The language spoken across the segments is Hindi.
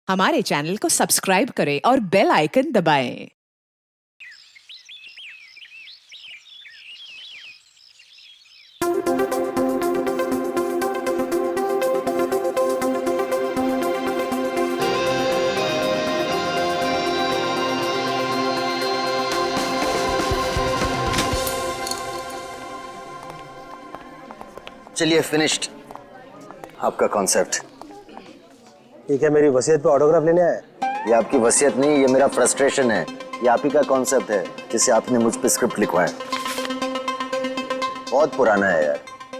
हमारे चैनल को सब्सक्राइब करें और बेल आइकन दबाएं। चलिए फिनिश्ड आपका कॉन्सेप्ट। ठीक है, मेरी वसीयत पे ऑटोग्राफ लेने आया। ये आपकी वसीयत नहीं, ये मेरा फ्रस्ट्रेशन है। ये आप ही का कॉन्सेप्ट है जिसे आपने मुझ पे स्क्रिप्ट लिखवाया। बहुत पुराना है यार।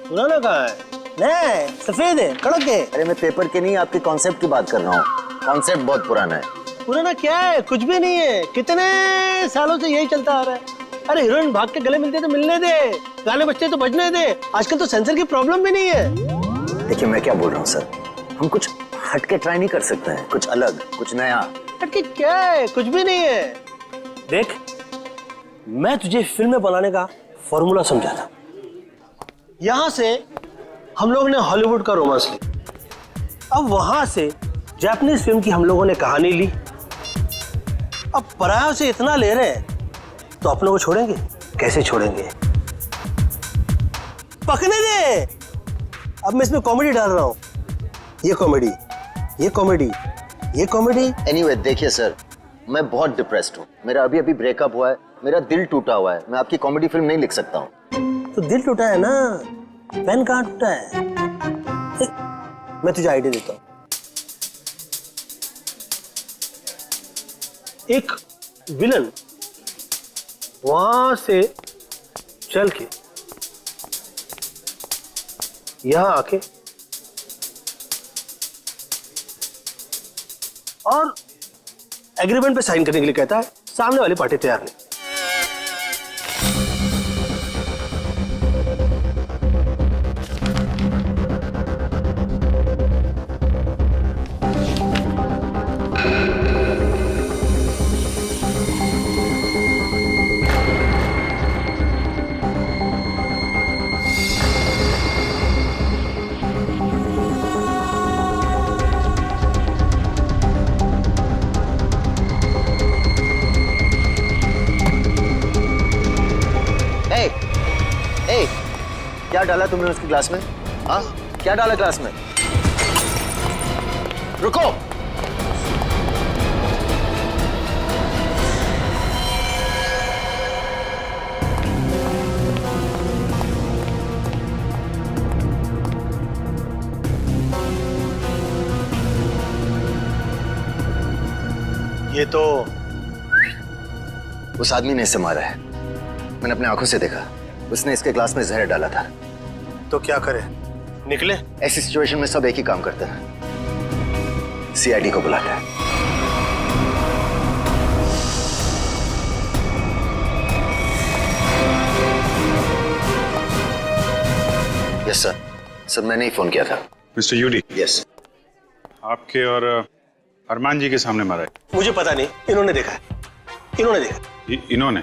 पुराना कहाँ है? नहीं, सफेद है, कड़क है। अरे मैं पेपर के नहीं, आपके कॉन्सेप्ट की बात कर रहा हूँ। कॉन्सेप्ट बहुत पुराना है। पुराना क्या है? कुछ भी नहीं है। कितने सालों से यही चलता आ रहा है। अरे हीरोइन भाग के गले मिलते तो मिलने दे, गाने बजते तो बजने दे। आजकल तो सेंसर की प्रॉब्लम भी नहीं है। देखिए मैं क्या बोल रहा हूँ सर, हम कुछ हटके ट्राई नहीं कर सकते हैं? कुछ अलग, कुछ नया। हटके क्या है? कुछ भी नहीं है। देख, मैं तुझे फिल्में बनाने का फॉर्मूला समझा था। यहां से हम लोगों ने हॉलीवुड का रोमांस लिया, अब वहां से जापानीज फिल्म की हम लोगों ने कहानी ली। अब परायों से इतना ले रहे हैं तो अपनों को छोड़ेंगे? कैसे छोड़ेंगे? पकने दे। अब मैं इसमें कॉमेडी डाल रहा हूं। ये कॉमेडी, ये कॉमेडी, ये कॉमेडी। एनीवे देखिए सर, मैं बहुत डिप्रेस्ड हूँ। मेरा अभी अभी ब्रेकअप हुआ है, मेरा दिल टूटा हुआ है। मैं आपकी कॉमेडी फिल्म नहीं लिख सकता हूँ। तो दिल टूटा है ना, पेन कहाँ टूटा है? मैं तुझे आइडिया देता हूँ। एक विलन वहां से चल के यहां आके और एग्रीमेंट पे साइन करने के लिए कहता है। सामने वाली पार्टी तैयार नहीं। क्या डाला तुमने उसके ग्लास में? हाँ, क्या डाला ग्लास में? रुको। ये तो उस आदमी ने इसे मारा है। मैंने अपने आंखों से देखा। उसने इसके ग्लास में जहर डाला था। तो क्या करे? निकले? ऐसी सिचुएशन में सब एक ही काम करते हैं, सीआईडी को बुलाते हैं। Yes sir. सर मैंने ही फोन किया था। मिस्टर यूडी, यस। आपके और अरमान जी के सामने मारा है। मुझे पता नहीं, इन्होंने देखा है। इन्होंने देखा। इन्होंने?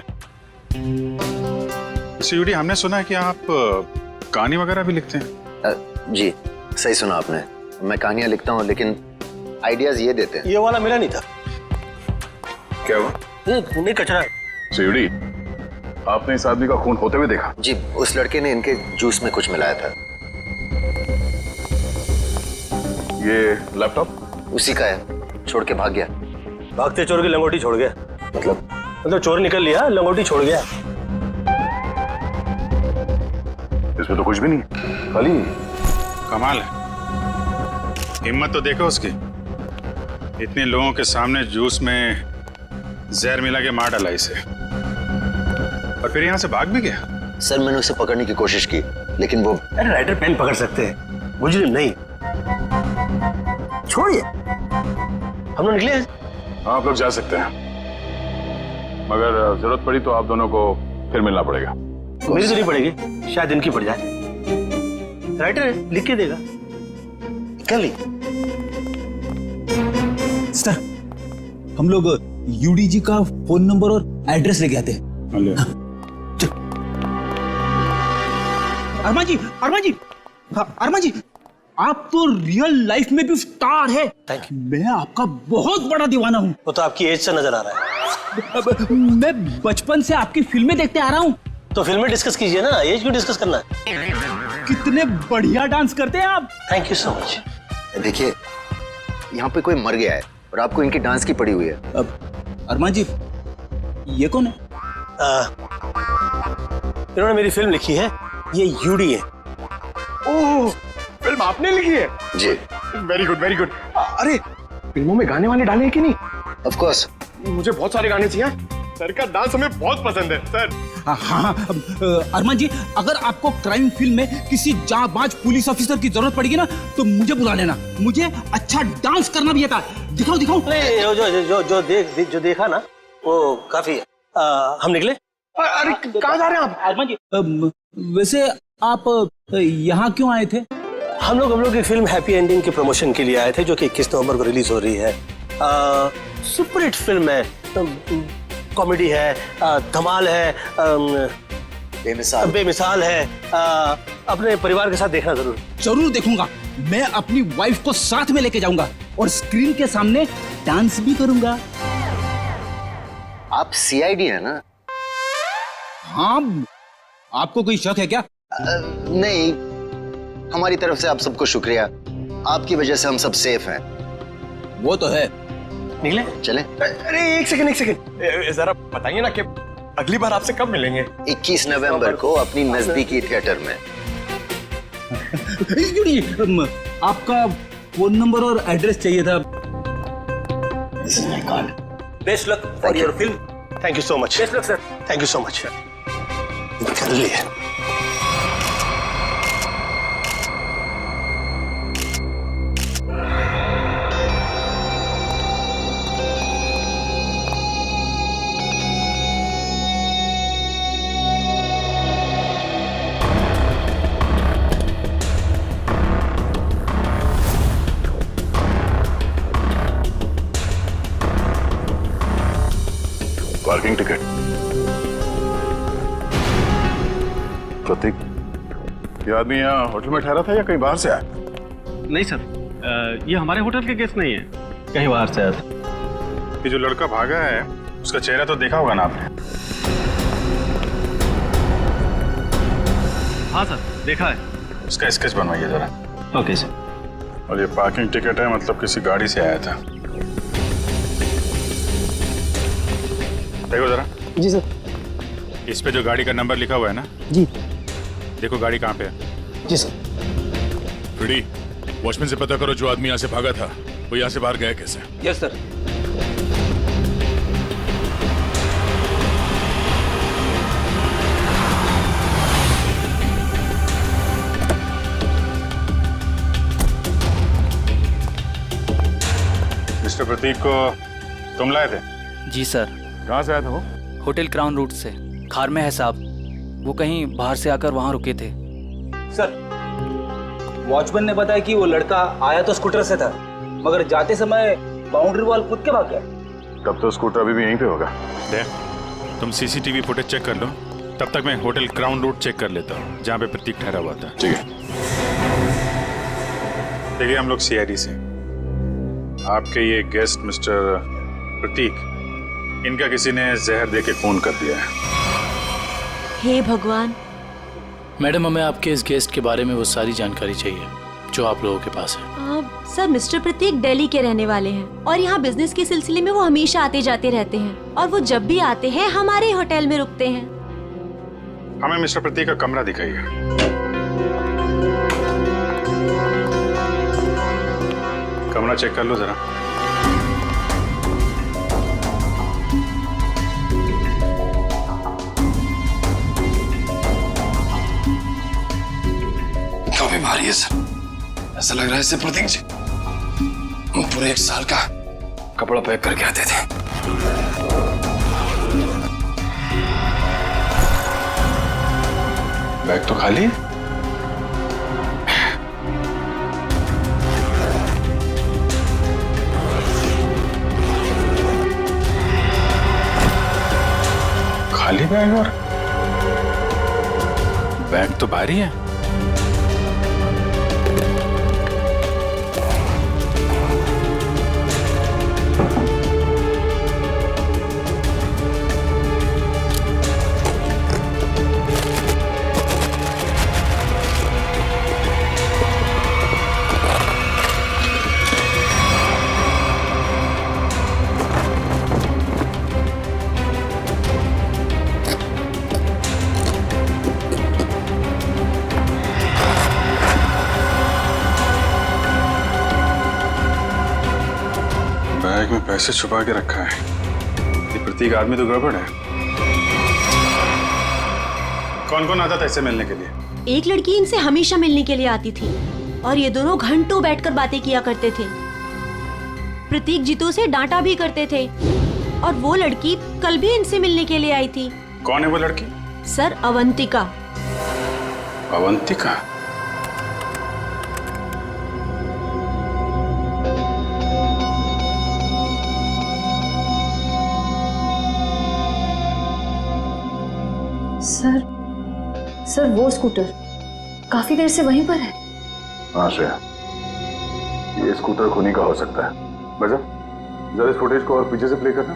मिस्टर यूडी, हमने सुना है कि आप कहानी वगैरह भी लिखते हैं। जी सही सुना आपने। मैं कहानियां लिखता हूँ लेकिन आइडियाज ये देते हैं। ये वाला मिला नहीं था। क्या हुआ? ये खूनी कचरा है। मिस्टर यूडी, आपने इस आदमी का खून होते हुए देखा? जी, उस लड़के ने इनके जूस में कुछ मिलाया था। ये लैपटॉप? उसी का है, छोड़ के भाग गया। भागते चोर की लंगोटी छोड़ गया? मतलब चोर निकल लिया, लंगोटी छोड़ गया। इसमें तो कुछ भी नहीं, खाली। कमाल है, हिम्मत तो देखो उसकी। इतने लोगों के सामने जूस में जहर मिला के मार डाला इसे, और फिर यहाँ से भाग भी गया। सर मैंने उसे पकड़ने की कोशिश की लेकिन वो... अरे राइटर पेन पकड़ सकते हैं, मुजरिम नहीं। छोड़िए, हम लोग निकले। हाँ, आप लोग जा सकते हैं, मगर जरूरत पड़ी तो आप दोनों को फिर मिलना पड़ेगा। मेरी तो नहीं पड़ेगी, शायद इनकी पड़ जाए। राइटर है, लिख के देगा। कल ही सर, हम लोग यूडी जी का फोन नंबर और एड्रेस लेके आते हैं। अरमान जी, अरमान जी, हाँ, अरमान जी, आप तो रियल लाइफ में भी स्टार है। Thank मैं आपका बहुत बड़ा दीवाना हूँ। वो तो आपकी एज से नजर आ रहा है। अब मैं बचपन से आपकी फिल्में देखते आ रहा हूँ। तो फिल्में डिस्कस कीजिए ना, एज क्यों डिस्कस करना है? कितने बढ़िया डांस करते हैं आप। Thank you so much. देखिए, यहाँ पे कोई मर गया है और आपको इनकी डांस की पड़ी हुई है। अब अरमान जी, ये कौन है? इन्होंने मेरी फिल्म लिखी है, ये यूडी है। ओह, फिल्म आपने लिखी है? जी, वेरी गुड वेरी गुड। अरे फिल्मों में गाने वाले डाले हैं कि नहीं? Of course. मुझे बहुत सारे गाने चाहिए। सर का डांस हमें बहुत पसंद है सर। हाँ, अरमान जी, अगर आपको क्राइम फिल्म में किसी जांबाज पुलिस ऑफिसर की जरूरत पड़ेगी ना, तो मुझे बुला लेना। मुझे अच्छा डांस करना भी आता है। दिखाओ दिखाओ। जो देखा ना वो काफी है। हम निकले। अरे कहाँ जा रहे हैं आप? अरमान जी, वैसे आप यहाँ क्यों आए थे? हम लोग की फिल्म हैप्पी एंडिंग के प्रमोशन के लिए आए थे, जो कि 21 नवंबर को रिलीज हो रही है। सुपरहिट फिल्म है, कॉमेडी है, धमाल है, बेमिसाल है। अपने परिवार के साथ देखना जरूर देखूंगा। मैं अपनी वाइफ को साथ में लेके जाऊंगा और स्क्रीन के सामने डांस भी करूंगा। आप सीआईडी है ना? हाँ, आपको कोई शक है क्या? नहीं, हमारी तरफ से आप सबको शुक्रिया। आपकी वजह से हम सब सेफ हैं। वो तो है। निकले। चलें? अरे एक सेकंड जरा बताइए ना कि अगली बार आपसे कब मिलेंगे? 21 नवंबर को अपनी नजदीकी थिएटर में। आपका फोन नंबर और एड्रेस चाहिए था। This is my card. Best luck for your film. Thank you so much. Best luck sir. Thank you so much. कर लिए। Parking ticket. प्रतीक, ये आदमी यहाँ होटल में ठहरा था या कहीं बाहर से आया? नहीं सर, ये हमारे होटल के गेस्ट नहीं है, कहीं बाहर से आया था। ये जो लड़का भागा है, उसका चेहरा तो देखा होगा ना आपने? हाँ सर, देखा है। उसका स्केच बनवाइए जरा। Okay sir. और ये पार्किंग टिकट है, मतलब किसी गाड़ी से आया था। देखो जरा। जी सर। इस पे जो गाड़ी का नंबर लिखा हुआ है ना? जी। देखो गाड़ी कहाँ पे है। जी सर। फ्रीडी, वॉचमैन से पता करो जो आदमी यहाँ से भागा था वो यहाँ से बाहर गया कैसे। Yes sir. मिस्टर प्रतीक को तुम लाए थे? जी सर। कहाँ से आया था वो? होटल क्राउन रूट से। खार में है साहब। वो कहीं बाहर से आकर वहाँ रुके थे। सर, वॉचमैन ने बताया कि वो लड़का आया तो स्कूटर से था, मगर जाते समय बाउंड्री वॉल कूद के भाग गया। तब तो स्कूटर अभी भी यहीं पे होगा। देख, तुम सीसीटीवी फुटेज चेक कर लो, तब तक मैं होटल क्राउन रूट चेक कर लेता हूँ जहाँ पे प्रतीक ठहरा हुआ था। ठीक है। देखिए, हम लोग सीआईडी से। आपके ये गेस्ट मिस्टर प्रतीक, इनका किसी ने जहर देके खून कर दिया है। हे भगवान। मैडम, हमें आपके इस गेस्ट के बारे में वो सारी जानकारी चाहिए जो आप लोगों के पास है। सर, मिस्टर प्रतीक दिल्ली के रहने वाले हैं और यहाँ बिजनेस के सिलसिले में वो हमेशा आते जाते रहते हैं और वो जब भी आते हैं हमारे होटल में रुकते हैं। हमें मिस्टर प्रतीक का कमरा दिखाइए। कमरा चेक कर लो जरा। बीमारी है सर, ऐसा लग रहा है इससे प्रतीक जी पूरे 1 साल का कपड़ा पैक करके आते थे। बैग तो खाली है। खाली बैग और बैग तो भारी है। बैग में पैसे छुपा के रखा है। ये प्रतीक आदमी तो गड़बड़ है। कौन कौन आता था इससे मिलने के लिए? एक लड़की इनसे हमेशा मिलने के लिए आती थी और ये दोनों घंटों बैठकर बातें किया करते थे। प्रतीक जीतू से डांटा भी करते थे और वो लड़की कल भी इनसे मिलने के लिए आई थी। कौन है वो लड़की? सर, अवंतिका। अवंतिका? सर वो स्कूटर काफी देर से वहीं पर है। हाँ श्रेया, ये स्कूटर खूनी का हो सकता है। बजा, जरा इस फुटेज को और पीछे से प्ले करना।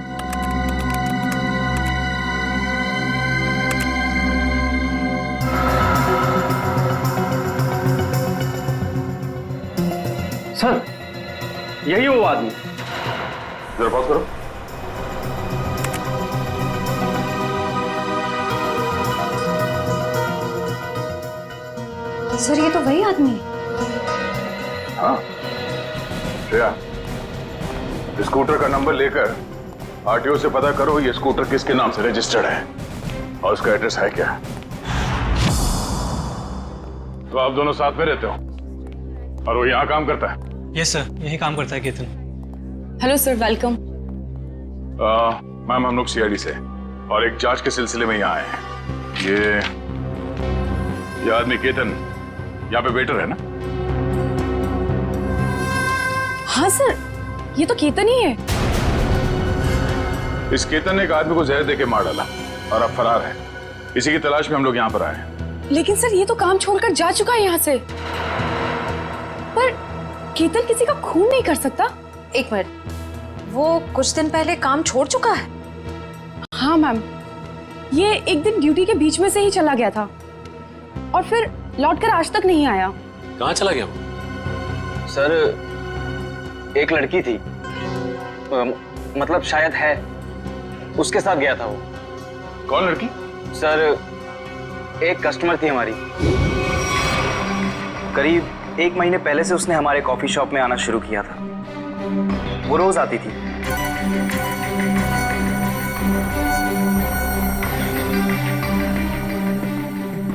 सर, यही वो आदमी। जरा पॉज करो। सर ये तो वही आदमी है। हाँ श्रेया, स्कूटर का नंबर लेकर आरटीओ से पता करो ये स्कूटर किसके नाम से रजिस्टर्ड है और उसका एड्रेस है क्या। तो आप दोनों साथ में रहते हो और वो यहाँ काम करता है? यस सर, यही काम करता है Ketan. Hello sir, welcome. Ma'am, हम लोग सीआईडी से और एक जांच के सिलसिले में यहाँ आए हैं। ये आदमी केतन यहाँ पे वेटर है ना? हाँ सर, ये तो केतन ही है। इस केतन ने एक आदमी को जहर देके मार डाला और अब फरार है। इसी की तलाश में हम लोग यहाँ पर आए हैं। लेकिन सर ये तो काम छोड़कर जा चुका है यहाँ से। पर केतन किसी का खून नहीं कर सकता। एक मिनट, वो कुछ दिन पहले काम छोड़ चुका है? हाँ मैम, ये एक दिन ड्यूटी के बीच में से ही चला गया था और फिर लौटकर आज तक नहीं आया। कहाँ चला गया वो? सर, एक लड़की थी, मतलब शायद है, उसके साथ गया था वो। कौन लड़की? सर, एक कस्टमर थी हमारी। करीब 1 महीने पहले से उसने हमारे कॉफी शॉप में आना शुरू किया था। वो रोज आती थी।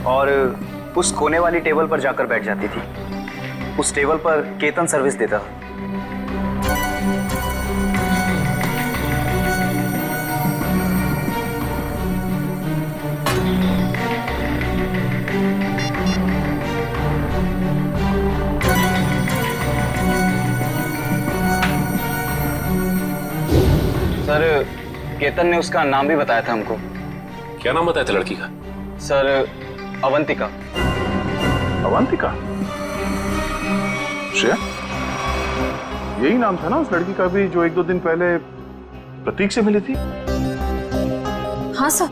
और उस कोने वाली टेबल पर जाकर बैठ जाती थी। उस टेबल पर केतन सर्विस देता था। सर, केतन ने उसका नाम भी बताया था हमको। क्या नाम बताया था लड़की का? सर, अवंतिका। अवंतिका? श्रेया, यही नाम था ना उस लड़की का भी जो 1-2 दिन पहले प्रतीक से मिली थी? हाँ सर।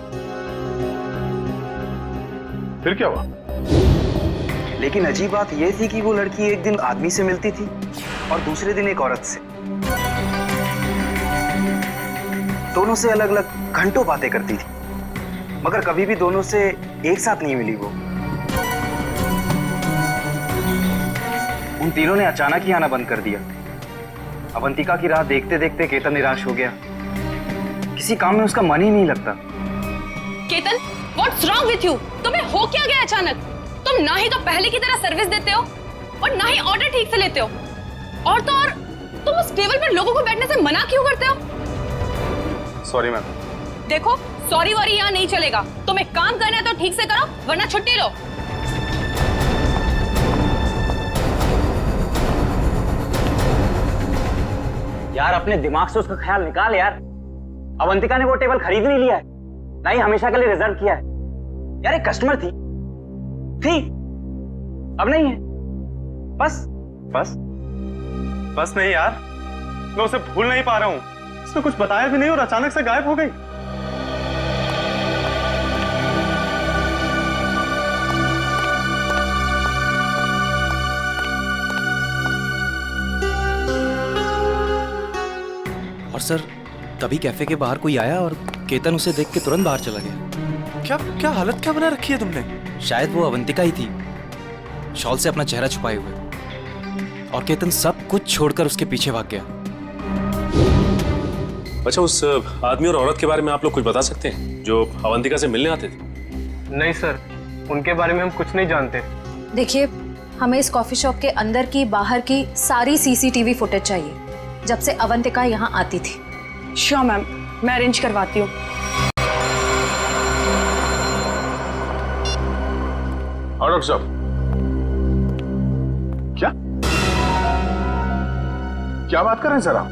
फिर क्या हुआ? लेकिन अजीब बात यह थी कि वो लड़की एक दिन आदमी से मिलती थी और दूसरे दिन एक औरत से। दोनों से अलग अलग घंटों बातें करती थी, मगर कभी भी दोनों से एक साथ नहीं मिली वो। उन तीनों ने अचानक ही आना बंद कर दिया। अवंतिका की राह देखते देखते केतन निराश हो गया। किसी काम में उसका मन ही नहीं लगता। Ketan, what's wrong with you? तुम्हें हो क्या गया अचानक? तुम ना ही तो पहले की तरह सर्विस देते हो और ना ही ऑर्डर ठीक से लेते हो। और तो और तुम उस टेबल पर लोगों को बैठने से मना क्यों करते हो? Sorry ma'am. देखो, सॉरी वॉरी यहाँ नहीं चलेगा। तुम्हें काम करना है तो ठीक से करो, वरना छुट्टी लो। यार, अपने दिमाग से उसका ख्याल निकाल यार। अवंतिका ने वो टेबल खरीद नहीं लिया है, ना ही हमेशा के लिए रिजर्व किया है। यार, एक कस्टमर थी, अब नहीं है। बस नहीं यार, मैं उसे भूल नहीं पा रहा हूँ। उसने कुछ बताया भी नहीं और अचानक से गायब हो गई। और सर, तभी कैफे के बाहर कोई आया और केतन उसे देख के तुरंत बाहर चला गया। क्या हालत क्या बना रखी है तुमने? शायद वो अवंतिका ही थी, शॉल से अपना चेहरा छुपाए हुए। और केतन सब कुछ छोड़कर उसके पीछे भाग गया। अच्छा, उस आदमी और औरत के बारे में आप लोग कुछ बता सकते हैं जो अवंतिका से मिलने आते थे? नहीं सर, उनके बारे में हम कुछ नहीं जानते। देखिए, हमें इस कॉफी शॉप के अंदर की बाहर की सारी सीसीटीवी फुटेज चाहिए जब से अवंतिका यहाँ आती थी। श्योर मैम, मैं अरेंज करवाती हूँ। डॉक्टर साहब, क्या बात कर रहे हैं सर आप?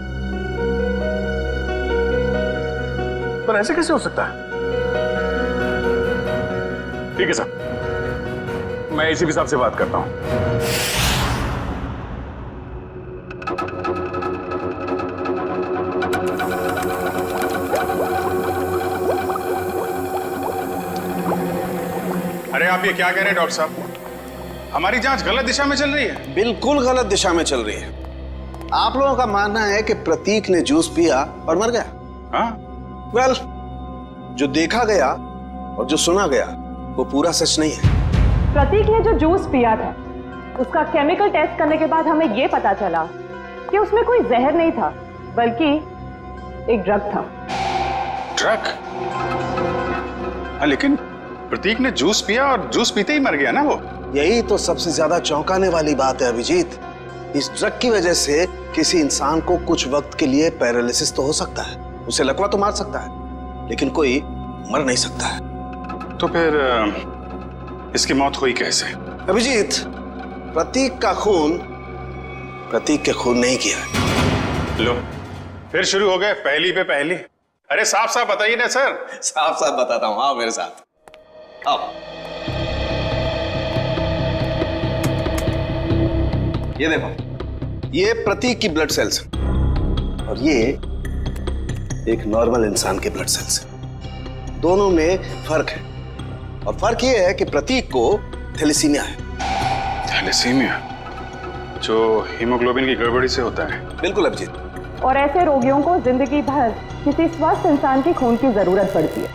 पर ऐसे कैसे हो सकता है? ठीक है सर, मैं एसीपी साहब से बात करता हूं। अरे आप ये क्या कह रहे हैं डॉक्टर साहब? हमारी जांच गलत दिशा में चल रही है। बिल्कुल गलत दिशा में चल रही है। आप लोगों का मानना है कि प्रतीक ने जूस पिया और मर गया। हाँ? वेल, जो देखा गया और जो सुना गया वो पूरा सच नहीं है। प्रतीक ने जो जूस पिया था उसका केमिकल टेस्ट करने के बाद हमें यह पता चला कि उसमें कोई जहर नहीं था, बल्कि एक ड्रग था। ड्रग? हाँ, लेकिन प्रतीक ने जूस पिया और जूस पीते ही मर गया ना वो। यही तो सबसे ज्यादा चौंकाने वाली बात है अभिजीत। इस ड्रग की वजह से किसी इंसान को कुछ वक्त के लिए पैरालिसिस तो हो सकता है, उसे लकवा तो मार सकता है, लेकिन कोई मर नहीं सकता है। तो फिर इसकी मौत हुई कैसे? अभिजीत, प्रतीक का खून प्रतीक के खून नहीं किया है। लो, फिर शुरू हो गए पहली पे पहली। अरे साफ साफ बताइए ना सर। साफ साफ बताता हूं, आओ मेरे साथ, आओ। ये देखो, ये प्रतीक की ब्लड सेल्स और ये एक नॉर्मल इंसान के ब्लड सेल्स। दोनों में फर्क है, और फर्क ये है कि प्रतीक को थैलेसीमिया है। थैलेसीमिया जो हीमोग्लोबिन की गड़बड़ी से होता है? बिल्कुल अभिजीत। और ऐसे रोगियों को जिंदगी भर किसी स्वस्थ इंसान के खून की जरूरत पड़ती है,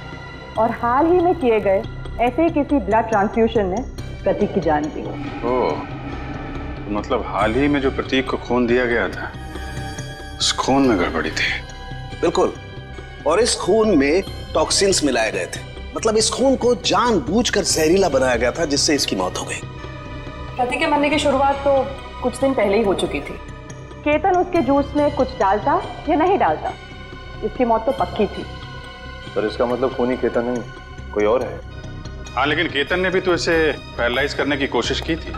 और हाल ही में किए गए ऐसे ही किसी ब्लड ट्रांसफ्यूजन ने प्रतीक की जान दी। ओह, मतलब हाल ही में जो प्रतीक को खून दिया गया था उस खून में गड़बड़ी थी। बिल्कुल, और इस खून में टॉक्सिन्स मिलाए गए थे। मतलब इस खून को जानबूझकर जहरीला बनाया गया था, जिससे इसकी मौत हो गई। प्रतीक के मरने की शुरुआत तो कुछ दिन पहले ही हो चुकी थी। केतन उसके जूस में कुछ डालता या नहीं डालता, इसकी मौत तो पक्की थी। पर इसका मतलब खूनी केतन नहीं, कोई और है। हाँ, लेकिन केतन ने भी तो इसे पैरालाइज करने की कोशिश की थी।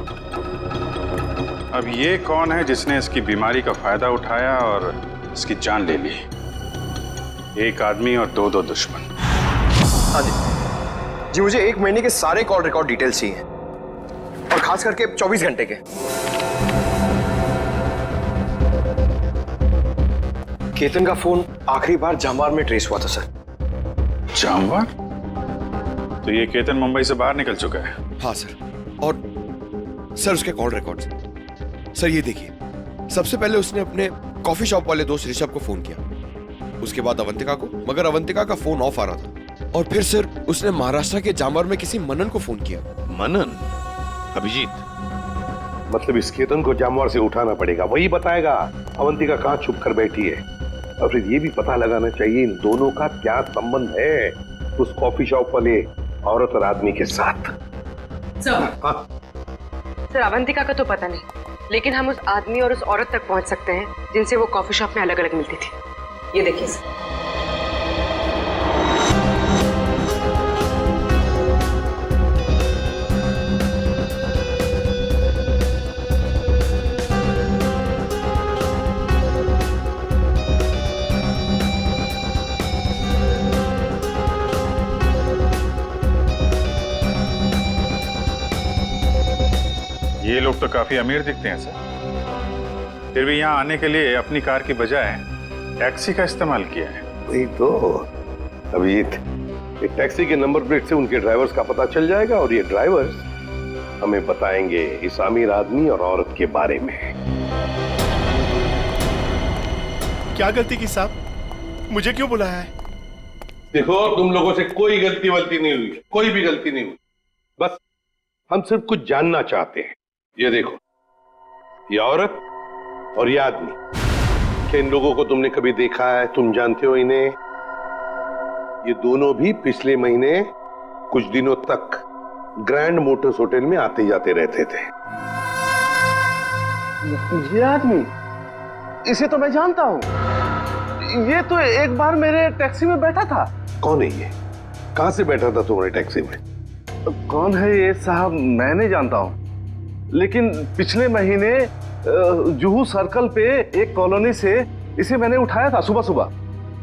अब ये कौन है जिसने इसकी बीमारी का फायदा उठाया और इसकी जान ले ली? एक आदमी और दो दुश्मन। हाँ जी, मुझे 1 महीने के सारे कॉल रिकॉर्ड डिटेल्स चाहिए, और खास करके 24 घंटे के। केतन का फोन आखिरी बार जामवार में ट्रेस हुआ था सर। जामवार? तो ये केतन मुंबई से बाहर निकल चुका है? हाँ सर, और सर उसके कॉल रिकॉर्ड्स। सर ये देखिए, सबसे पहले उसने अपने कॉफी शॉप वाले दोस्त ऋषभ को फोन किया, उसके बाद अवंतिका को, मगर अवंतिका का फोन ऑफ आ रहा था। और फिर सर उसने महाराष्ट्र के जामवार में किसी मनन को फोन किया। मनन? अभिजीत, मतलब इस केतन को जामवार से उठाना पड़ेगा, वही बताएगा अवंतिका कहाँ छुप कर बैठी है। और फिर ये भी पता लगाना चाहिए इन दोनों का क्या संबंध है उस कॉफी शॉप वाले औरत और आदमी के साथ। सर, अवंतिका का तो पता नहीं, लेकिन हम उस आदमी और उस औरत तक पहुंच सकते हैं जिनसे वो कॉफी शॉप में अलग अलग मिलती थी। ये देखिए सर। ये लोग तो काफी अमीर दिखते हैं सर, फिर भी यहाँ आने के लिए अपनी कार की बजाय टैक्सी का इस्तेमाल किया है। वही तो अभिजीत, एक टैक्सी के नंबर प्लेट से उनके ड्राइवर्स का पता चल जाएगा, और ये ड्राइवर्स हमें बताएंगे इस अमीर आदमी और औरत के बारे में। क्या गलती की साहब, मुझे क्यों बुलाया है? देखो, तुम लोगों से कोई गलती वलती नहीं हुई, कोई भी गलती नहीं हुई। बस हम सिर्फ कुछ जानना चाहते हैं। ये देखो, ये औरत और ये आदमी क्या इन लोगों को तुमने कभी देखा है? तुम जानते हो इन्हें? ये दोनों भी पिछले महीने कुछ दिनों तक ग्रैंड मोटर्स होटल में आते जाते रहते थे। ये आदमी, इसे तो मैं जानता हूँ। ये तो एक बार मेरे टैक्सी में बैठा था। कौन है ये? कहां से बैठा था तुम्हारे टैक्सी में? कौन है ये साहब, मैं नहीं जानता हूँ, लेकिन पिछले महीने जुहू सर्कल पे एक कॉलोनी से इसे मैंने उठाया था सुबह सुबह।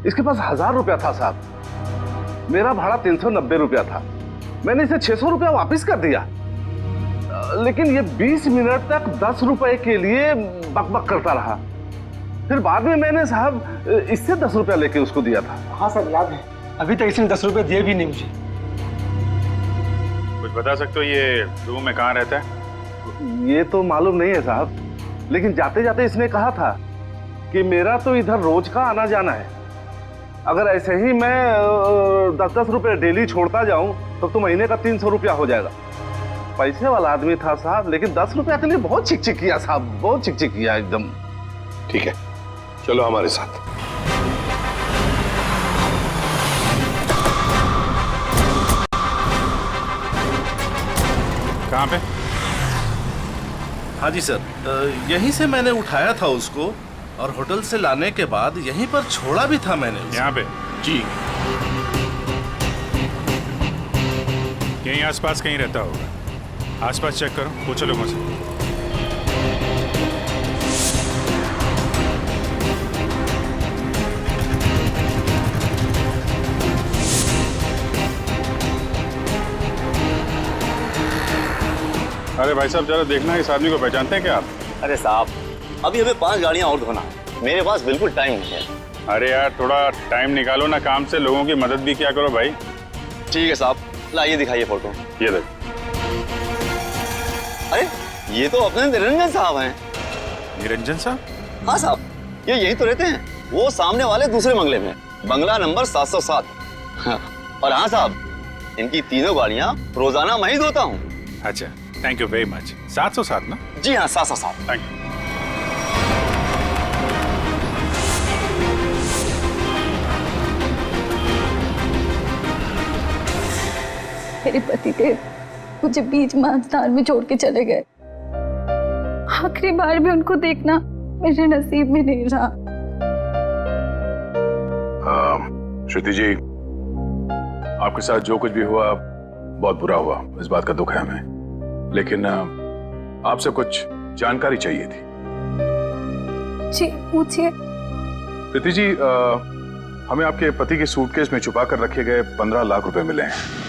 इसके पास 1000 रुपया था साहब। मेरा भाड़ा 390 रुपया था। मैंने इसे 600 रुपया वापस कर दिया, लेकिन ये 20 मिनट तक 10 रुपए के लिए बकबक करता रहा। फिर बाद में मैंने साहब इससे 10 रुपया लेके उसको दिया था। हाँ सर, याद है। अभी तक इसने 10 रुपए दिए भी नहीं मुझे। कुछ बता सकते हो ये रूम में कहाँ रहता है? ये तो मालूम नहीं है साहब, लेकिन जाते जाते इसने कहा था कि मेरा तो इधर रोज का आना जाना है। अगर ऐसे ही मैं 10-10 रुपए डेली छोड़ता जाऊं तो महीने का 300 रुपया हो जाएगा। पैसे वाला आदमी था साहब, लेकिन 10 रुपया के लिए बहुत चिक किया साहब, बहुत चिक किया एकदम। ठीक है, चलो हमारे साथ। कहाँ पे? हाँ जी सर, यहीं से मैंने उठाया था उसको और होटल से लाने के बाद यहीं पर छोड़ा भी था मैंने। यहाँ पे? जी। यहीं आसपास कहीं रहता होगा। आसपास चेक करो, पूछो लोगों से। अरे भाई साहब, जरा देखना इस आदमी को पहचानते हैं क्या आप? अरे साहब, अभी हमें 5 गाड़ियां और धोना है। मेरे पास बिल्कुल टाइम नहीं है। अरे यार, थोड़ा टाइम निकालो ना काम से, लोगों की मदद भी क्या करो भाई। ठीक है साहब, लाइए दिखाइए फोटो। ये देख। अरे ये तो अपने निरंजन साहब हैं। निरंजन साहब? हाँ साहब, ये यहीं तो रहते हैं। वो सामने वाले दूसरे बंगले में, बंगला नंबर 707। और हाँ साहब, इनकी तीनों गाड़ियां रोजाना मैं ही धोता हूँ। अच्छा, थैंक यू वेरी मच। 707 ना? जी हाँ, 707। Thank you. मेरे पतिदेव मुझे बीच मांझधार में छोड़ के चले गए। आखिरी बार भी उनको देखना मेरे नसीब में नहीं रहा। श्रुति जी, आपके साथ जो कुछ भी हुआ बहुत बुरा हुआ, इस बात का दुख है हमें, लेकिन आपसे कुछ जानकारी चाहिए थी। जी पूछिए। प्रीति जी, हमें आपके पति के सूटकेस में छुपा कर रखे गए 15 लाख रुपए मिले हैं।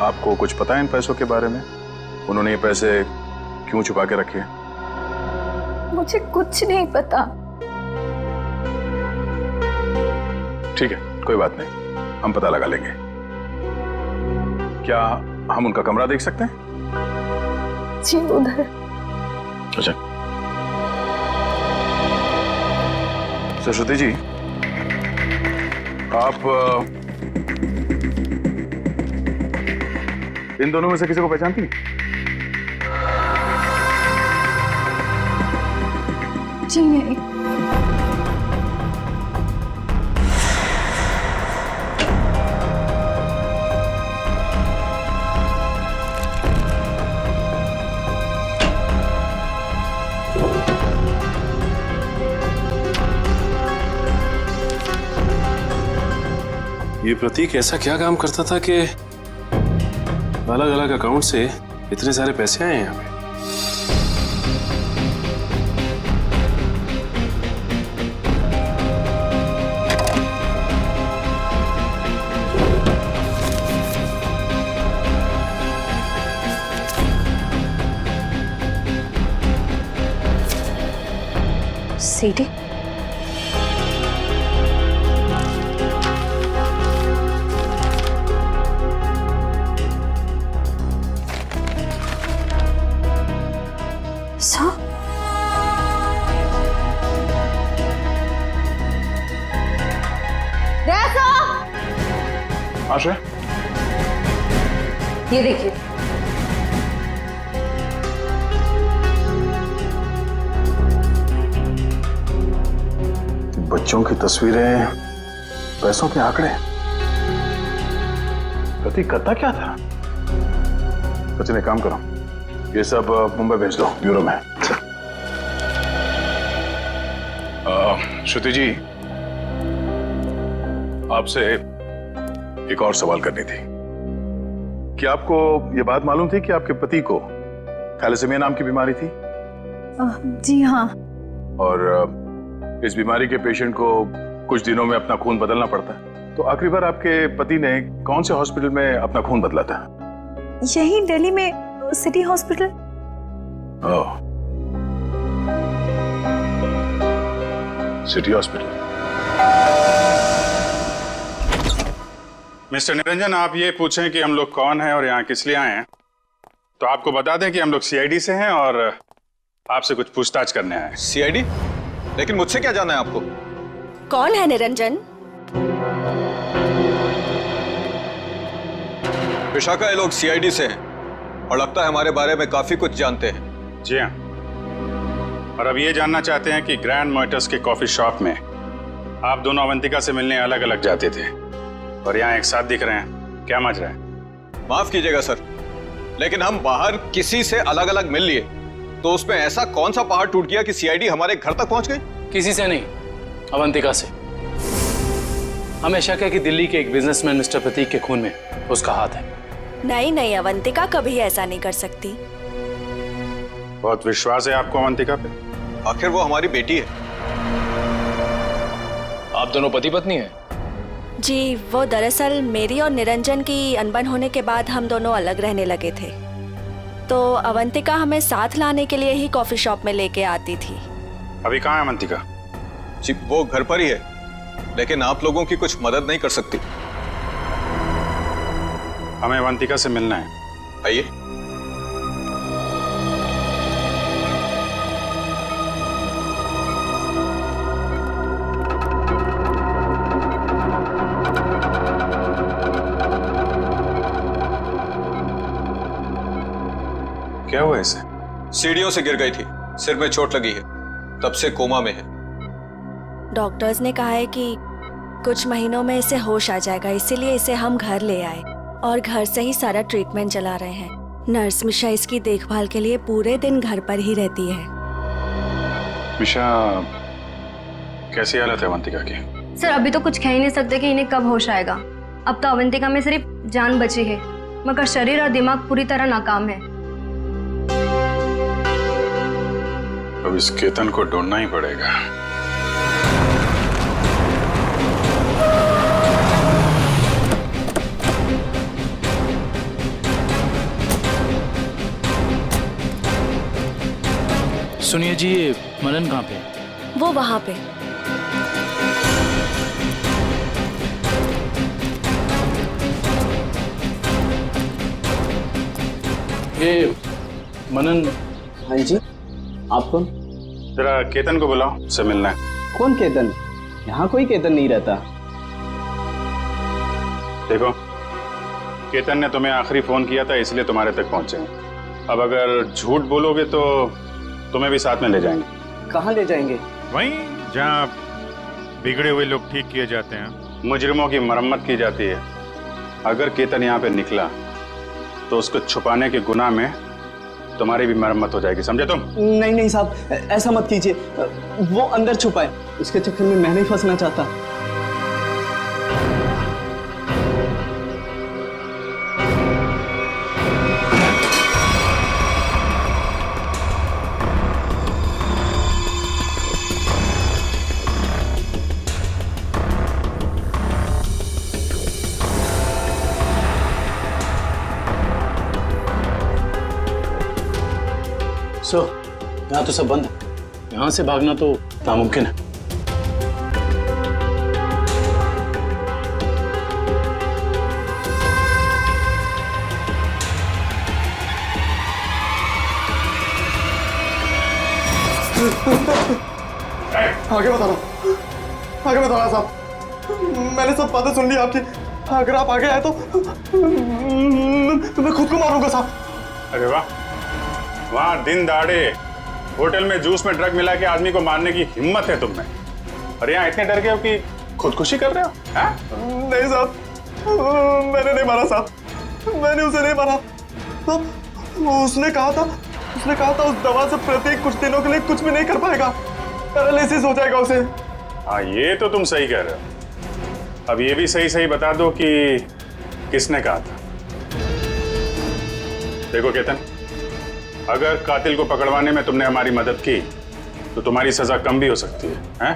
आपको कुछ पता है इन पैसों के बारे में? उन्होंने ये पैसे क्यों छुपा के रखे? मुझे कुछ नहीं पता। ठीक है, कोई बात नहीं, हम पता लगा लेंगे। क्या हम उनका कमरा देख सकते हैं? जी उधर। अच्छा। सरस्वती जी, आप इन दोनों में से किसी को पहचानती हैं? जी नहीं। ये प्रतीक ऐसा क्या काम करता था कि अलग अलग अकाउंट से इतने सारे पैसे आए यहाँ पे? सीढ़ी? आशा, ये देखिए, बच्चों की तस्वीरें, पैसों के आंकड़े। प्रतीक करता क्या था? सचिन, एक काम करो, ये सब मुंबई भेज दो ब्यूरो में। श्रुति जी, आपसे एक और सवाल करनी थी। क्या आपको ये बात मालूम थी कि आपके पति को थैलेसीमिया नाम की बीमारी थी? जी हाँ। और इस बीमारी के पेशेंट को कुछ दिनों में अपना खून बदलना पड़ता है। तो आखिरी बार आपके पति ने कौन से हॉस्पिटल में अपना खून बदला था? यही दिल्ली में सिटी हॉस्पिटल। ओह, सिटी हॉस्पिटल। मिस्टर निरंजन, आप ये पूछें कि हम लोग कौन हैं और यहाँ किस लिए आए हैं, तो आपको बता दें कि हम लोग सीआईडी से हैं और आपसे कुछ पूछताछ करने आए हैं। सीआईडी? लेकिन मुझसे क्या जाना है आपको? कौन है निरंजन? विशाखा, ये लोग सीआईडी से हैं और लगता है हमारे बारे में काफी कुछ जानते हैं। जी हाँ, और अब ये जानना चाहते हैं कि ग्रैंड मोटर्स के कॉफी शॉप में आप दोनों अवंतिका से मिलने अलग अलग जाते थे और यहाँ एक साथ दिख रहे हैं, क्या मजा है? माफ कीजिएगा सर, लेकिन हम बाहर किसी से अलग अलग मिल लिए तो उसमें ऐसा कौन सा पहाड़ टूट गया कि सीआईडी हमारे घर तक पहुंच गई? किसी से नहीं, अवंतिका से। हमें शक है कि दिल्ली के एक बिजनेसमैन मिस्टर प्रतीक के खून में उसका हाथ है। नहीं नहीं, अवंतिका कभी ऐसा नहीं कर सकती। बहुत विश्वास है आपको अवंतिका पे? आखिर वो हमारी बेटी है। आप दोनों पति पत्नी हैं? जी, वो दरअसल मेरी और निरंजन की अनबन होने के बाद हम दोनों अलग रहने लगे थे, तो अवंतिका हमें साथ लाने के लिए ही कॉफी शॉप में लेके आती थी। अभी कहाँ है अवंतिका? जी, वो घर पर ही है, लेकिन आप लोगों की कुछ मदद नहीं कर सकती। हमें अवंतिका से मिलना है। आइए। क्या हुआ इसे? सीढ़ियों से गिर गई थी, सिर में चोट लगी है, तब से कोमा में है। डॉक्टर्स ने कहा है कि कुछ महीनों में इसे होश आ जाएगा, इसीलिए इसे हम घर ले आए और घर से ही सारा ट्रीटमेंट चला रहे हैं। नर्स मिशा इसकी देखभाल के लिए पूरे दिन घर पर ही रहती है। मिशा, कैसी हालत है अवंतिका की? सर, अभी तो कुछ कह ही नहीं सकते कि इन्हें कब होश आएगा। अब तो अवंतिका में सिर्फ जान बची है, मगर शरीर और दिमाग पूरी तरह नाकाम है। अब इस केतन को ढूंढना ही पड़ेगा। सुनिए जी, ये मनन कहाँ पे? वो वहां पे। ये मनन। हाँ जी, आप कौन? जरा केतन को बुलाओ, उससे मिलना है। कौन केतन? यहाँ कोई केतन नहीं रहता। देखो, केतन ने तुम्हें आखिरी फोन किया था, इसलिए तुम्हारे तक पहुंचे। अब अगर झूठ बोलोगे तो तुम्हें भी साथ में ले जाएंगे। कहाँ ले जाएंगे? वहीं जहाँ बिगड़े हुए लोग ठीक किए जाते हैं, मुजरिमों की मरम्मत की जाती है। अगर केतन यहाँ पे निकला तो उसको छुपाने के गुनाह में तुम्हारी भी मरम्मत हो जाएगी, समझे तुम? नहीं नहीं साहब, ऐसा मत कीजिए। वो अंदर छुपा है, उसके चक्कर में मैं नहीं फंसना चाहता। यहाँ तो सब बंद है, यहाँ से भागना तो नामुमकिन है। आगे बता रहा, आगे बता रहा साहब, मैंने सब बातें सुन ली आपकी। अगर आप आगे आए तो मैं खुद को मारूंगा साहब। अरे वाह, वहां दिन दहाड़े होटल में जूस में ड्रग मिला के आदमी को मारने की हिम्मत है तुम में। और यहाँ इतने डर गए हो कि खुदकुशी कर रहे हो? हाँ? नहीं साहब, मैंने नहीं मारा साहब, मैंने उसे नहीं मारा। उसने कहा था उस दवा से प्रतीक कुछ दिनों के लिए कुछ भी नहीं कर पाएगा, पैरालिसिस हो जाएगा उसे। हाँ, ये तो तुम सही कह रहे हो। अब ये भी सही सही बता दो कि किसने कहा था। देखो केतन, अगर कातिल को पकड़वाने में तुमने हमारी मदद की तो तुम्हारी सजा कम भी हो सकती है, हैं?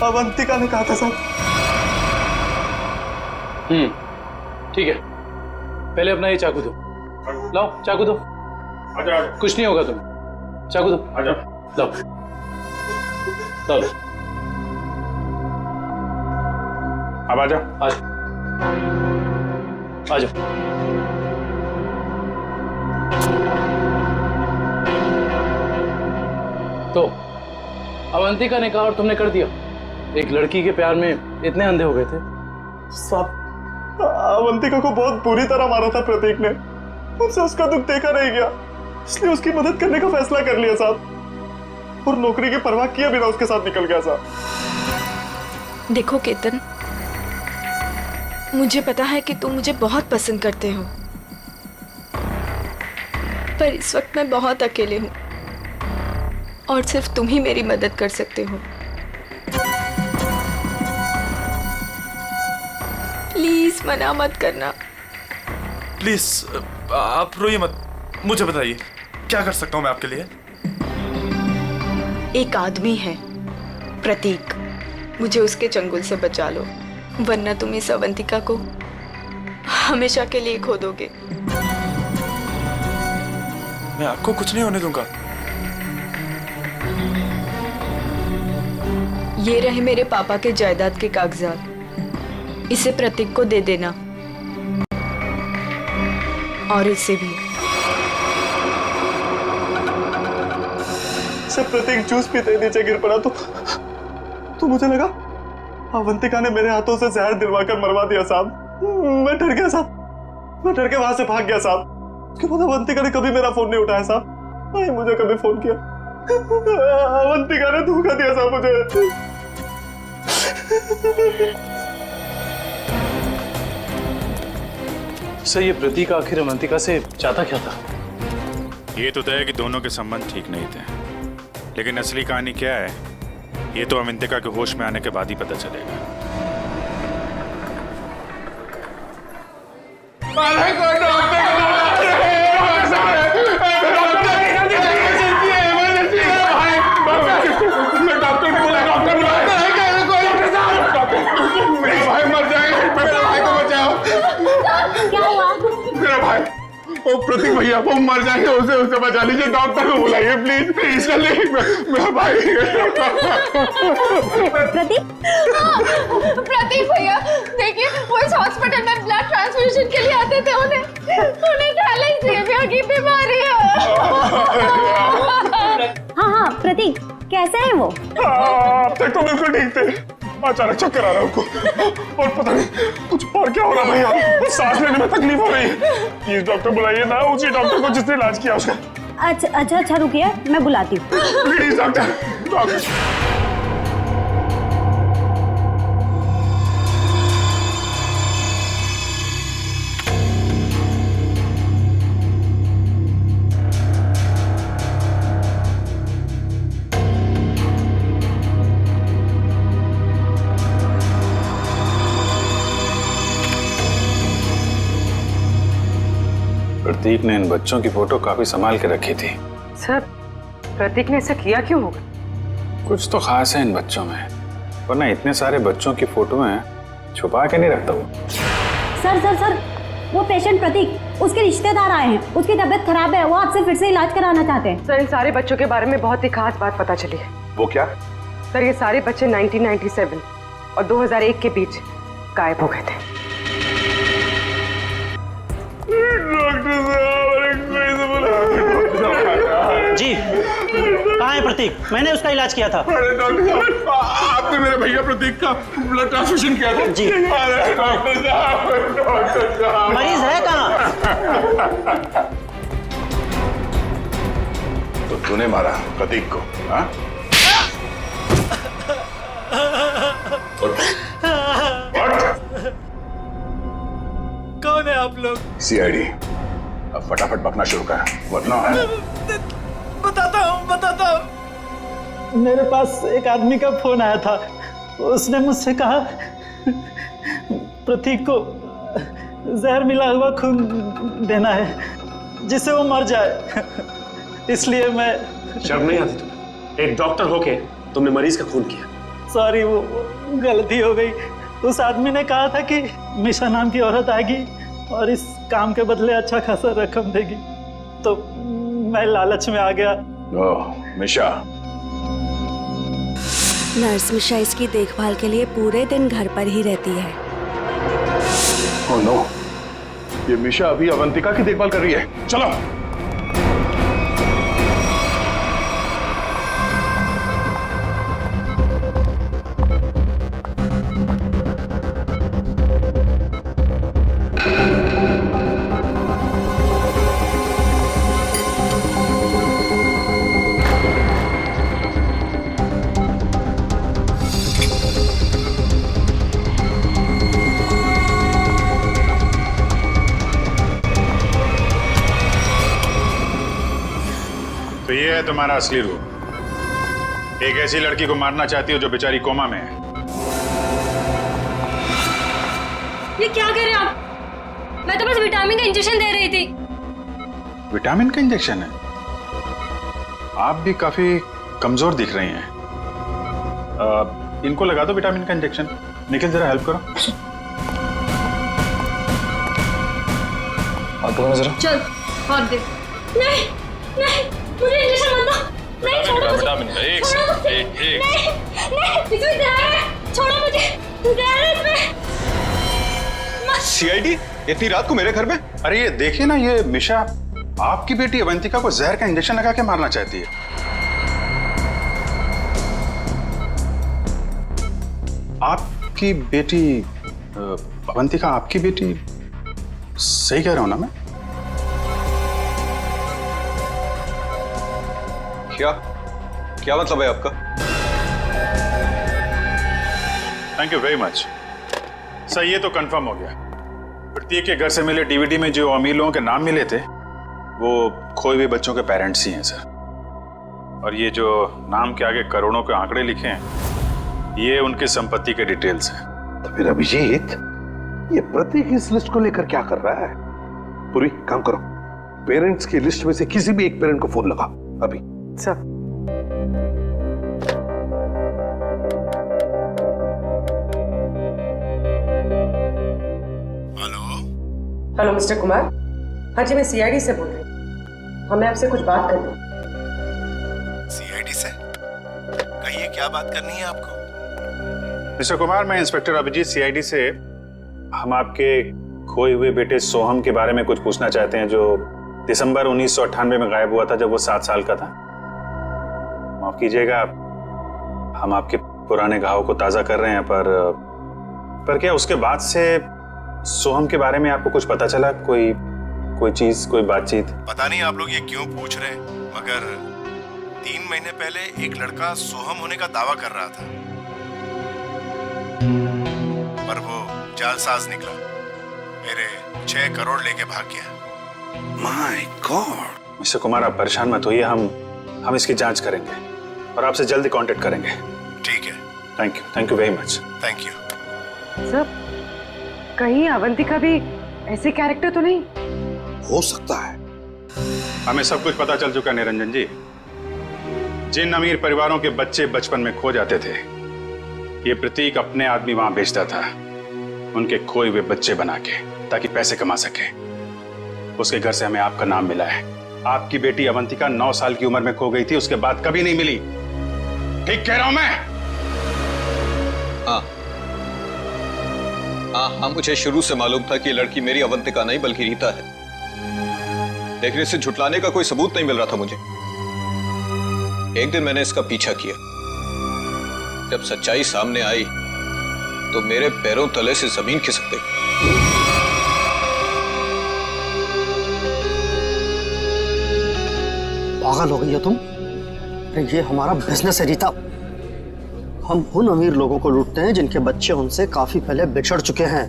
अवंतिका ने कहा था साहब। ठीक है, पहले अपना ये चाकू दो। लाओ चाकू दो। आजा। कुछ नहीं होगा तुम्हें, चाकू दो। आजा। लाओ लाओ। अब आजा। आ जाओ। तो अवंतिका ने कहा और तुमने कर दिया। एक लड़की के प्यार में इतने अंधे हो गए थे? साहब, अवंतिका को बहुत बुरी तरह मारा था प्रतीक ने, मुझसे उसका दुख देखा नहीं गया, इसलिए उसकी मदद करने का फैसला कर लिया साहब, और नौकरी की परवाह किए बिना उसके साथ निकल गया साहब। देखो केतन, मुझे पता है कि तुम मुझे बहुत पसंद करते हो, पर इस वक्त मैं बहुत अकेले हूँ और सिर्फ तुम ही मेरी मदद कर सकते हो। प्लीज मना मत करना। प्लीज आप रोइए मत, मुझे बताइए क्या कर सकता हूँ मैं आपके लिए। एक आदमी है प्रतीक, मुझे उसके चंगुल से बचा लो, वरना तुम इस अवंतिका को हमेशा के लिए खो दोगे। मैं आपको कुछ नहीं होने दूंगा। ये रहे मेरे पापा के जायदाद के कागजात, इसे प्रतीक को दे देना, और इसे भी। से प्रतीक जूस पीते नीचे गिर पड़ा तो मुझे लगा अवंतिका ने मेरे हाथों से जहर दिलवाकर मरवा दिया साहब। मैं डर गया साहब, मैं डर के वहां से भाग गया साहब। उसके बाद अवंतिका ने कभी मेरा फोन नहीं उठाया साहब, नहीं मुझे कभी फोन किया। अवंतिका ने धोखा दिया साहब मुझे। सर, ये प्रतीक आखिर अवंतिका से चाहता क्या था? ये तो तय है कि दोनों के संबंध ठीक नहीं थे, लेकिन असली कहानी क्या है ये तो अवंतिका के होश में आने के बाद ही पता चलेगा। ओ प्रतीक भैया, वो मर जाएंगे, उसे बचा लीजिए, डॉक्टर को बुलाइए प्लीज प्लीज। मेरा भाई। प्रतीक भैया देखिए, वो इस हॉस्पिटल में ब्लड ट्रांसफ्यूजन के लिए आते थे, उन्हें थैलेसीमिया की बीमारी है। हाँ प्रतीक, कैसे है वो? अब तक तो बिल्कुल ठीक थे, अचानक चक्कर आ रहा है उनको, और पता नहीं कुछ और क्या हो रहा भैया, सांस लेने में तकलीफ हो रही है। प्लीज डॉक्टर बुलाइए ना, उसी डॉक्टर को जिसने इलाज किया उसका। अच्छा रुकिए, मैं बुलाती हूँ। Please doctor. प्रतीक ने इन बच्चों की फोटो काफी संभाल के रखी थी। सर, प्रतीक ने ऐसा किया क्यों होगा? कुछ तो खास है इन बच्चों में, वरना इतने सारे बच्चों की फोटो हैं छुपा के नहीं रखता वो। सर, वो पेशेंट प्रतीक, उसके रिश्तेदार आए हैं, उसकी तबीयत खराब है, वो आपसे फिर से इलाज कराना चाहते हैं। सर, इन सारे बच्चों के बारे में बहुत ही खास बात पता चली है। वो क्या? सर, ये सारे बच्चे 1997 और 2001 के बीच गायब हो गए थे। जी, कहाँ है प्रतीक? मैंने उसका इलाज किया था। अरे डॉक्टर साहब, आपने मेरे भैया प्रतीक का ब्लड ट्रांसफ्यूजन किया था? जी। अरे डॉक्टर साहब, मरीज है कहाँ? तो तूने मारा प्रतीक को, हाँ? कौन है आप लोग? सीआईडी। अब फटाफट पकना शुरू कर, वरना बताता हूँ। मेरे पास एक आदमी का फोन आया था। उसने मुझसे कहा प्रतीक को जहर मिला हुआ खून देना है जिससे वो मर जाए। इसलिए मैं... शर्म नहीं आती तुम्हें? एक डॉक्टर होके तुमने मरीज का खून किया। सॉरी, वो गलती हो गई। उस आदमी ने कहा था कि मिशा नाम की औरत आएगी और इस काम के बदले अच्छा खासा रकम देगी, तो मैं लालच में आ गया। ओह, मिशा। नर्स मिशा इसकी देखभाल के लिए पूरे दिन घर पर ही रहती है। ओह नो, ये मिशा अभी अवंतिका की देखभाल कर रही है। चलो। तो ये है तुम्हारा असली रूप। एक ऐसी लड़की को मारना चाहती हो जो बेचारी कोमा में है। ये क्या कर रहे हैं आप? मैं तो बस विटामिन का इंजेक्शन दे रही थी। विटामिन का इंजेक्शन है? आप भी काफी कमजोर दिख रही हैं। इनको लगा दो विटामिन का इंजेक्शन। निखिल जरा हेल्प करो। जरा चल हाथ दे। नहीं नहीं, मुझे इंजेक्शन मत दो। नहीं छोड़ो, विटामिन का एक नहीं, इसमें जहर है। छोड़ो मुझे, जहर है इसमें। सीआईडी इतनी रात को मेरे घर में? अरे ये देखिए ना, ये मिशा आपकी बेटी अवंतिका को जहर का इंजेक्शन लगा के मारना चाहती है। आपकी बेटी अवंतिका आपकी बेटी? सही कह रहा हूं ना मैं? क्या मतलब है आपका? Thank you very much sir. ये तो कंफर्म हो गया। प्रतीक के घर से मिले डीवीडी में जो अमीर लोगों के नाम मिले थे वो खोए हुए बच्चों के पेरेंट्स ही हैं सर। और ये जो नाम के आगे करोड़ों के आंकड़े लिखे हैं ये उनकी संपत्ति के डिटेल्स हैं। तो फिर अभिजीत, ये प्रतीक इस लिस्ट को लेकर क्या कर रहा है? पूरी काम करो, पेरेंट्स की लिस्ट में से किसी भी एक पेरेंट को फोन लगा अभी। Sir hello mister Kumar. हाँ जी, मैं सीआईडी से बोल रही हूँ। हमें आपसे कुछ बात करनी है। सीआईडी से? कहिए, क्या बात करनी है आपको? मिस्टर कुमार, मैं इंस्पेक्टर अभिजीत सीआईडी से। हम आपके खोए हुए बेटे सोहम के बारे में कुछ पूछना चाहते हैं जो दिसंबर 1998 में गायब हुआ था जब वो 7 साल का था। माफ कीजिएगा, हम आपके पुराने घाव को ताजा कर रहे हैं, पर क्या उसके बाद से सोहम के बारे में आपको कुछ पता चला? कोई चीज, कोई बातचीत? पता नहीं आप लोग ये क्यों पूछ रहे हैं, मगर 3 महीने पहले एक लड़का सोहम होने का दावा कर रहा था, पर वो जालसाज निकला। मेरे 6 करोड़ लेके भाग गया। My God. मिस्टर कुमार, आप परेशान मत होइए, हम इसकी जांच करेंगे और आपसे जल्दी कांटेक्ट करेंगे। ठीक है। Thank you very much. Thank you. Sir, कहीं अवंतिका भी ऐसे कैरेक्टर तो नहीं? हो सकता है। हमें सब कुछ पता चल चुका निरंजन जी। जिन अमीर परिवारों के बच्चे बचपन में खो जाते थे, ये प्रतीक अपने आदमी वहां भेजता था उनके खोए हुए बच्चे बना के, ताकि पैसे कमा सके। उसके घर से हमें आपका नाम मिला है। आपकी बेटी अवंतिका 9 साल की उम्र में खो गई थी, उसके बाद कभी नहीं मिली। ठीक कह रहा हूं मैं? हाँ, मुझे शुरू से मालूम था कि ये लड़की मेरी अवंतिका नहीं बल्कि रीता है, लेकिन इसे झुटलाने का कोई सबूत नहीं मिल रहा था मुझे। एक दिन मैंने इसका पीछा किया। जब सच्चाई सामने आई तो मेरे पैरों तले से जमीन खिसक गई। पागल हो गई हो तुम? अरे ये हमारा बिजनेस है रीता। हम उन अमीर लोगों को लूटते हैं जिनके बच्चे उनसे काफी पहले बिछड़ चुके हैं।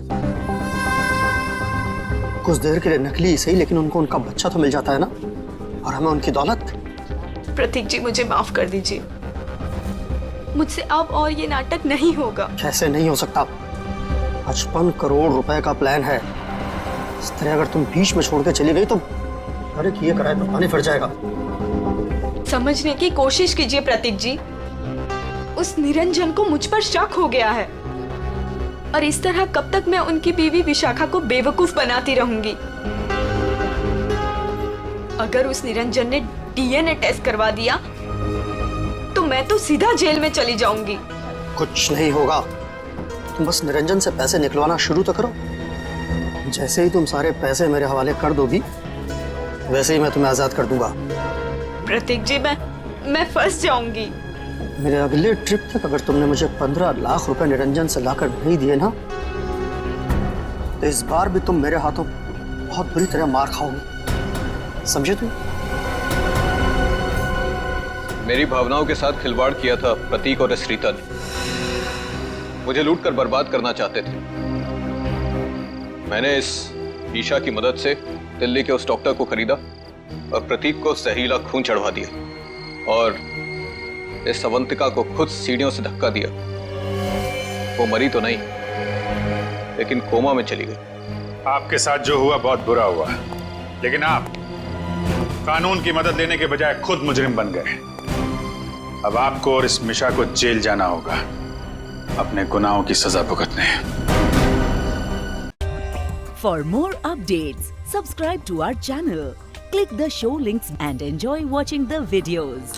कुछ देर के लिए नकली सही, लेकिन उनको उनका बच्चा तो मिल जाता है ना, और हमें उनकी दौलत। प्रतीक जी मुझे माफ कर दीजिए, मुझसे अब और ये नाटक नहीं होगा। कैसे नहीं हो सकता? 55 करोड़ रुपए का प्लान है। इस तरह अगर तुम बीच में छोड़ के चली गई तो अरे किए कराए तो पानी फिर जाएगा। समझने की कोशिश कीजिए प्रतीक जी, उस निरंजन को मुझ पर शक हो गया है, और इस तरह कब तक मैं उनकी बीवी विशाखा को बेवकूफ बनाती रहूंगी। अगर उस निरंजन ने डीएनए टेस्ट करवा दिया तो मैं तो सीधा जेल में चली जाऊंगी। कुछ नहीं होगा, तुम बस निरंजन से पैसे निकलवाना शुरू तो करो। जैसे ही तुम सारे पैसे मेरे हवाले कर दोगी वैसे ही मैं तुम्हें आजाद कर दूंगा। प्रतीक जी मैं फंस जाऊंगी। मेरे अगले ट्रिप तक अगर तुमने मुझे 15 लाख रुपए निरंजन से लाकर नहीं दिए ना, तो इस बार भी तुम मेरे हाथों बहुत बुरी तरह मार खाओगी, समझे तुम? मेरी भावनाओं के साथ खिलवाड़ किया था प्रतीक और इस रीता ने। मुझे लूट कर बर्बाद करना चाहते थे। मैंने इस ईशा की मदद से दिल्ली के उस डॉक्टर को खरीदा और प्रतीक को जहरीला खून चढ़वा दिया, और इस अवंतिका को खुद सीढ़ियों से धक्का दिया। वो मरी तो नहीं, लेकिन कोमा में चली गई। आपके साथ जो हुआ बहुत बुरा हुआ, लेकिन आप कानून की मदद लेने के बजाय खुद मुजरिम बन गए। अब आपको और इस मिशा को जेल जाना होगा, अपने गुनाहों की सजा भुगतने। For more updates, subscribe to our channel, click the show links and enjoy watching the videos.